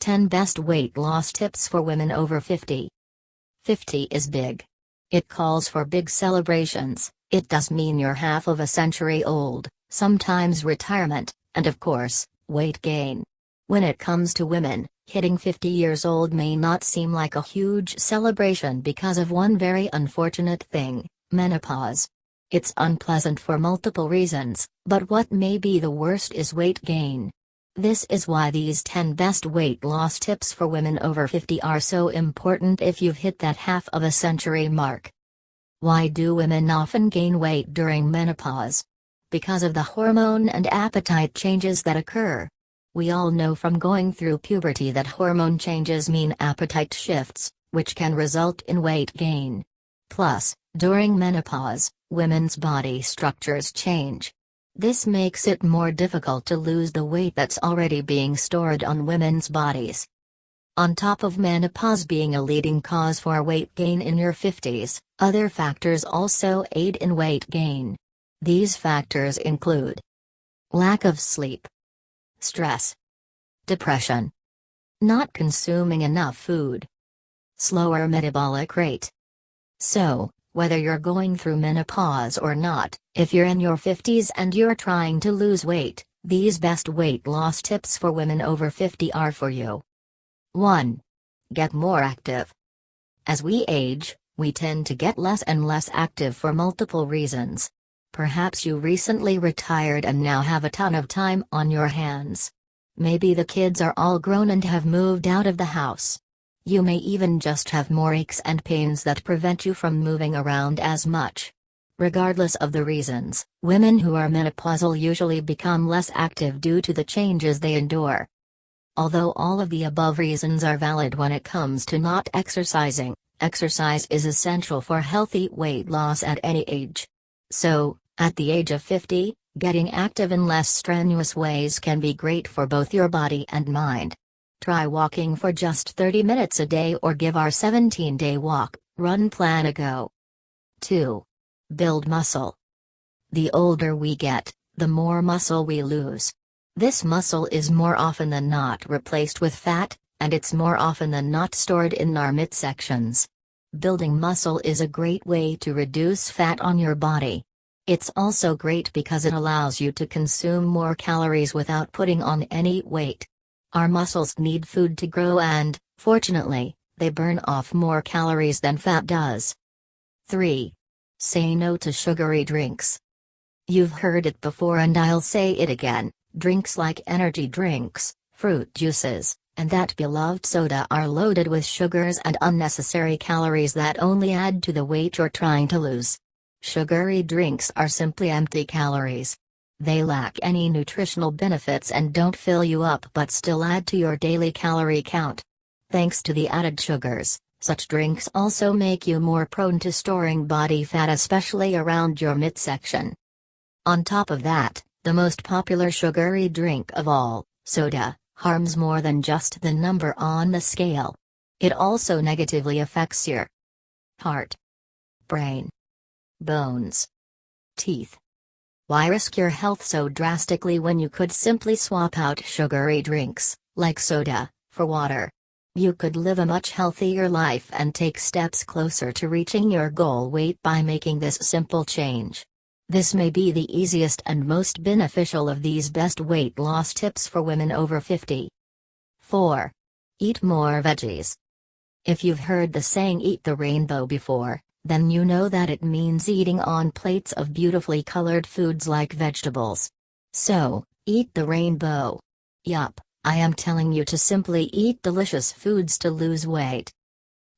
10 best weight loss tips for women over 50. 50 is big. It calls for big celebrations. It does mean you're half of a century old, sometimes retirement, and of course, weight gain. When it comes to women, hitting 50 years old may not seem like a huge celebration because of one very unfortunate thing: menopause. It's unpleasant for multiple reasons, but what may be the worst is weight gain. This is why these 10 best weight loss tips for women over 50 are so important if you've hit that half of a century mark. Why do women often gain weight during menopause? Because of the hormone and appetite changes that occur. We all know from going through puberty that hormone changes mean appetite shifts, which can result in weight gain. Plus, during menopause, women's body structures change. This makes it more difficult to lose the weight that's already being stored on women's bodies. On top of menopause being a leading cause for weight gain in your 50s, other factors also aid in weight gain. These factors include lack of sleep, stress, depression, not consuming enough food, slower metabolic rate. So, whether you're going through menopause or not, if you're in your 50s and you're trying to lose weight, these best weight loss tips for women over 50 are for you. 1. Get more active. As we age, we tend to get less and less active for multiple reasons. Perhaps you recently retired and now have a ton of time on your hands. Maybe the kids are all grown and have moved out of the house. You may even just have more aches and pains that prevent you from moving around as much. Regardless of the reasons, women who are menopausal usually become less active due to the changes they endure. Although all of the above reasons are valid when it comes to not exercising, exercise is essential for healthy weight loss at any age. So, at the age of 50, getting active in less strenuous ways can be great for both your body and mind. Try walking for just 30 minutes a day or give our 17-day walk/run plan a go. 2. Build muscle. The older we get, the more muscle we lose. This muscle is more often than not replaced with fat, and it's more often than not stored in our midsections. Building muscle is a great way to reduce fat on your body. It's also great because it allows you to consume more calories without putting on any weight. Our muscles need food to grow and, fortunately, they burn off more calories than fat does. 3. Say no to sugary drinks. You've heard it before and I'll say it again, drinks like energy drinks, fruit juices, and that beloved soda are loaded with sugars and unnecessary calories that only add to the weight you're trying to lose. Sugary drinks are simply empty calories. They lack any nutritional benefits and don't fill you up but still add to your daily calorie count. Thanks to the added sugars, such drinks also make you more prone to storing body fat, especially around your midsection. On top of that, the most popular sugary drink of all, soda, harms more than just the number on the scale. It also negatively affects your heart, brain, bones, teeth. Why risk your health so drastically when you could simply swap out sugary drinks, like soda, for water? You could live a much healthier life and take steps closer to reaching your goal weight by making this simple change. This may be the easiest and most beneficial of these best weight loss tips for women over 50. 4. Eat more veggies. If you've heard the saying "eat the rainbow" before, then you know that it means eating on plates of beautifully colored foods like vegetables. So, eat the rainbow. Yup, I am telling you to simply eat delicious foods to lose weight.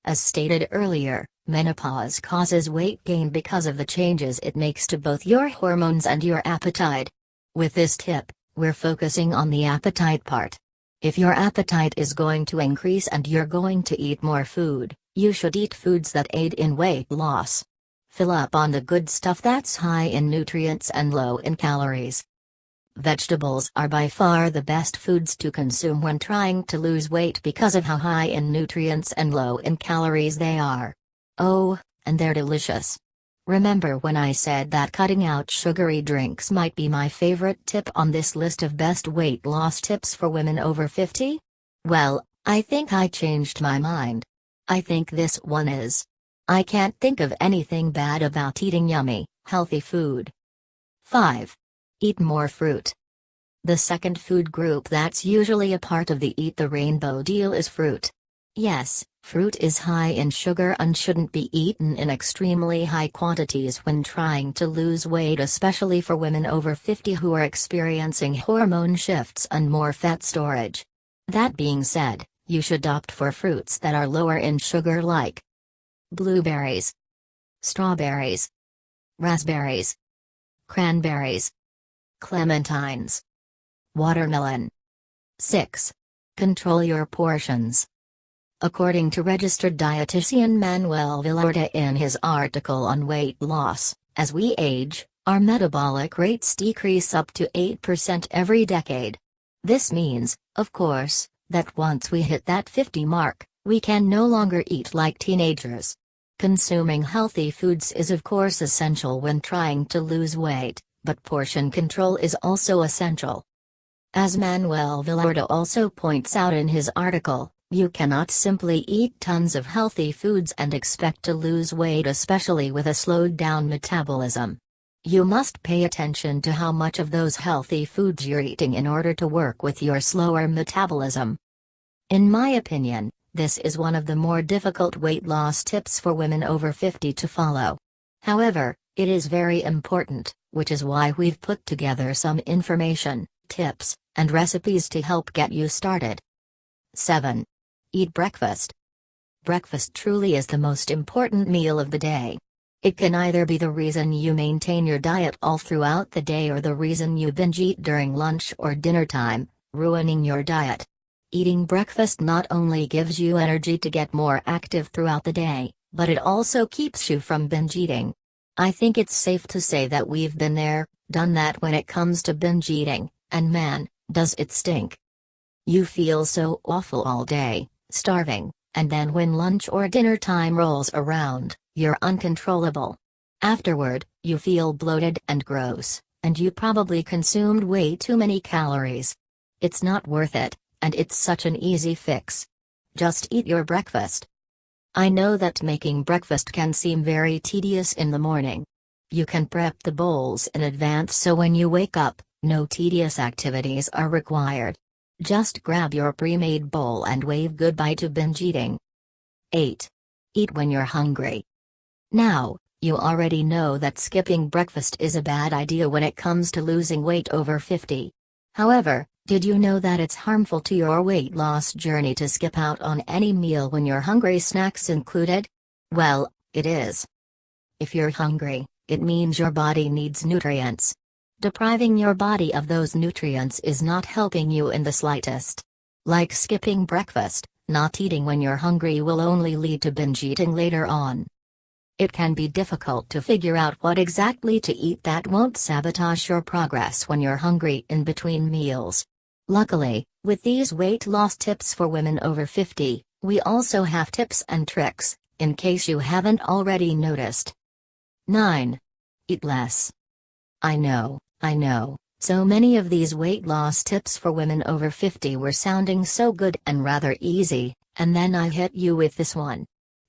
As stated earlier, menopause causes weight gain because of the changes it makes to both your hormones and your appetite. With this tip, we're focusing on the appetite part. If your appetite is going to increase and you're going to eat more food, you should eat foods that aid in weight loss. Fill up on the good stuff that's high in nutrients and low in calories. Vegetables are by far the best foods to consume when trying to lose weight because of how high in nutrients and low in calories they are. Oh, and they're delicious. Remember when I said that cutting out sugary drinks might be my favorite tip on this list of best weight loss tips for women over 50? Well, I think I changed my mind. I think this one is. I can't think of anything bad about eating yummy, healthy food. 5. Eat more fruit. The second food group that's usually a part of the Eat the Rainbow deal is fruit. Yes, fruit is high in sugar and shouldn't be eaten in extremely high quantities when trying to lose weight, especially for women over 50 who are experiencing hormone shifts and more fat storage. That being said, you should opt for fruits that are lower in sugar like blueberries, strawberries, raspberries, cranberries, clementines, watermelon. 6. Control your portions. According to registered dietitian Manuel Villarta in his article on weight loss, as we age, our metabolic rates decrease up to 8% every decade. This means, of course, that once we hit that 50 mark, we can no longer eat like teenagers. Consuming healthy foods is of course essential when trying to lose weight, but portion control is also essential. As Manuel Villarta also points out in his article, you cannot simply eat tons of healthy foods and expect to lose weight, especially with a slowed down metabolism. You must pay attention to how much of those healthy foods you're eating in order to work with your slower metabolism. In my opinion, this is one of the more difficult weight loss tips for women over 50 to follow. However, it is very important, which is why we've put together some information, tips, and recipes to help get you started. 7. Eat breakfast. Breakfast truly is the most important meal of the day. It can either be the reason you maintain your diet all throughout the day or the reason you binge eat during lunch or dinner time, ruining your diet. Eating breakfast not only gives you energy to get more active throughout the day, but it also keeps you from binge eating. I think it's safe to say that we've been there, done that when it comes to binge eating, and man, does it stink. You feel so awful all day, starving, and then when lunch or dinner time rolls around, you're uncontrollable. Afterward, you feel bloated and gross, and you probably consumed way too many calories. It's not worth it, and it's such an easy fix. Just eat your breakfast. I know that making breakfast can seem very tedious in the morning. You can prep the bowls in advance so when you wake up, no tedious activities are required. Just grab your pre-made bowl and wave goodbye to binge eating. 8. Eat when you're hungry. Now, you already know that skipping breakfast is a bad idea when it comes to losing weight over 50. However, did you know that it's harmful to your weight loss journey to skip out on any meal when you're hungry, snacks included? Well, it is. If you're hungry, it means your body needs nutrients. Depriving your body of those nutrients is not helping you in the slightest. Like skipping breakfast, not eating when you're hungry will only lead to binge eating later on. It can be difficult to figure out what exactly to eat that won't sabotage your progress when you're hungry in between meals. Luckily, with these weight loss tips for women over 50, we also have tips and tricks, in case you haven't already noticed. 9. Eat less. I know, so many of these weight loss tips for women over 50 were sounding so good and rather easy, and then I hit you with this one.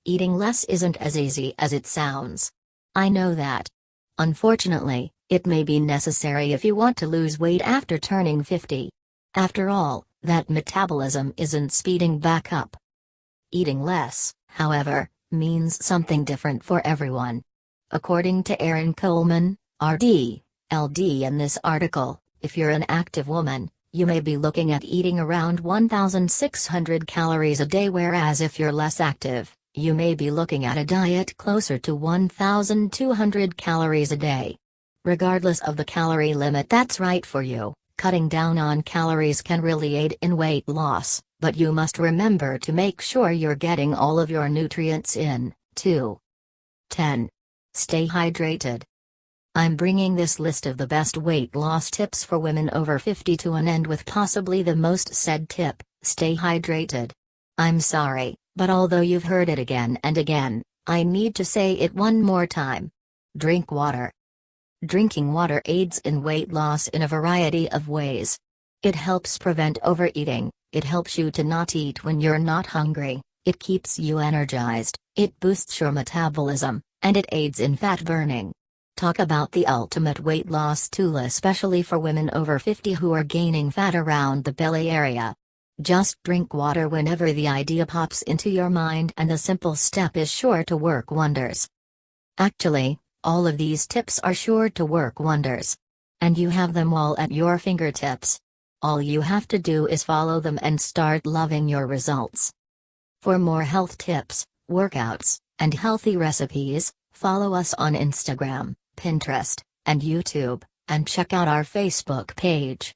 Eating less isn't as easy as it sounds. I know that. Unfortunately, it may be necessary if you want to lose weight after turning 50. After all, that metabolism isn't speeding back up. Eating less, however, means something different for everyone. According to Erin Coleman, RD, LD in this article, if you're an active woman, you may be looking at eating around 1,600 calories a day, whereas if you're less active, you may be looking at a diet closer to 1,200 calories a day. Regardless of the calorie limit that's right for you, cutting down on calories can really aid in weight loss, but you must remember to make sure you're getting all of your nutrients in, too. 10. Stay hydrated. I'm bringing this list of the best weight loss tips for women over 50 to an end with possibly the most said tip: stay hydrated. I'm sorry, but although you've heard it again and again, I need to say it one more time. Drink water. Drinking water aids in weight loss in a variety of ways. It helps prevent overeating, It helps you to not eat when you're not hungry, it keeps you energized, it boosts your metabolism, and it aids in fat burning. Talk about the ultimate weight loss tool, especially for women over 50 who are gaining fat around the belly area. Just drink water whenever the idea pops into your mind, and a simple step is sure to work wonders. Actually, all of these tips are sure to work wonders. And you have them all at your fingertips. All you have to do is follow them and start loving your results. For more health tips, workouts, and healthy recipes, follow us on Instagram, Pinterest, and YouTube, and check out our Facebook page.